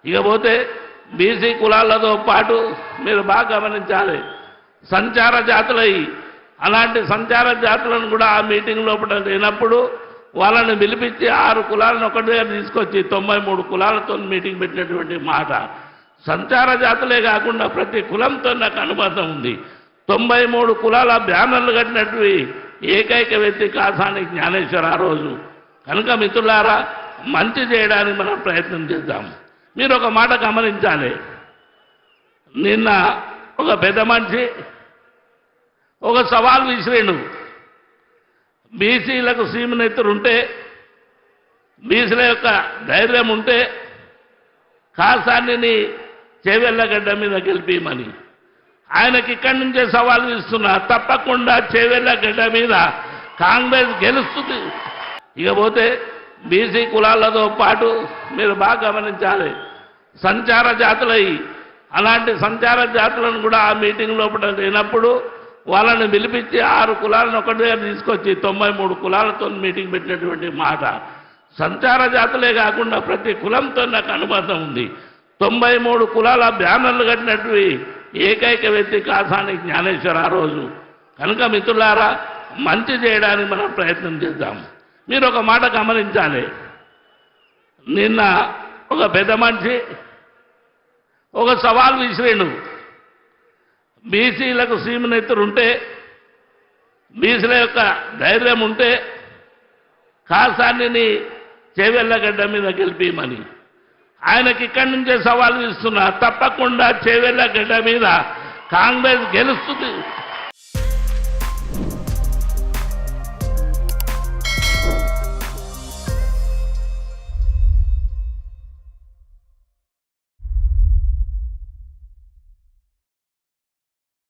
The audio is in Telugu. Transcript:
ఇకపోతే బీసీ కులాలతో పాటు మీరు బాగా గమనించాలి, సంచార జాతులై అలాంటి సంచార జాతులను కూడా ఆ మీటింగ్ లోపల లేనప్పుడు వాళ్ళని పిలిపించి 6 కులాలను ఒకటి దగ్గర తీసుకొచ్చి 93 కులాలతో మీటింగ్ పెట్టినటువంటి మాట. సంచార జాతులే కాకుండా ప్రతి కులంతో నాకు అనుబంధం ఉంది. 93 కులాల బ్యానర్లు కట్టినట్టు ఏకైక వ్యక్తి కాసాని జ్ఞానేశ్వర్ ఆ రోజు. కనుక మిత్రులారా, మంచి చేయడానికి మనం ప్రయత్నం చేద్దాం. మీరు ఒక మాట గమనించాలి, నిన్న ఒక పెద్ద మనిషి ఒక సవాల్ విసిరేను. బీసీలకు సీమనెత్తురు ఉంటే, బీసీల యొక్క ధైర్యం ఉంటే కాసానిని చేవెళ్ళగడ్డ మీద గెలిపిమని. ఆయనకి ఇక్కడి నుంచే సవాల్ ఇస్తున్నా, తప్పకుండా చేవెళ్ళగడ్డ మీద కాంగ్రెస్ గెలుస్తుంది. ఇకపోతే బీసీ కులాలతో పాటు మీరు బాగా గమనించాలి, సంచార జాతులై అలాంటి సంచార జాతులను కూడా ఆ మీటింగ్ లోపల లేనప్పుడు వాళ్ళని పిలిపించి 6 కులాలను ఒకటి దగ్గర తీసుకొచ్చి 93 కులాలతో మీటింగ్ పెట్టినటువంటి మాట. సంచార జాతులే కాకుండా ప్రతి కులంతో నాకు అనుబంధం ఉంది. 93 కులాల బ్యానర్లు కట్టినట్టు ఏకైక వ్యక్తి కాసాని జ్ఞానేశ్వర్ ఆ రోజు. కనుక మిత్రులారా, మంచి చేయడానికి మనం ప్రయత్నం చేద్దాం. మీరు ఒక మాట గమనించాలి, నిన్న ఒక పెద్ద మనిషి ఒక సవాల్ విసిరేను. బీసీలకు సీమనెత్తురు ఉంటే, బీసీల యొక్క ధైర్యం ఉంటే కాసానిని చేవెళ్ళగడ్డ మీద గెలిపిమని. ఆయనకి ఇక్కడి నుంచే సవాల్ ఇస్తున్నా, తప్పకుండా చేవెళ్ళగడ్డ మీద కాంగ్రెస్ గెలుస్తుంది.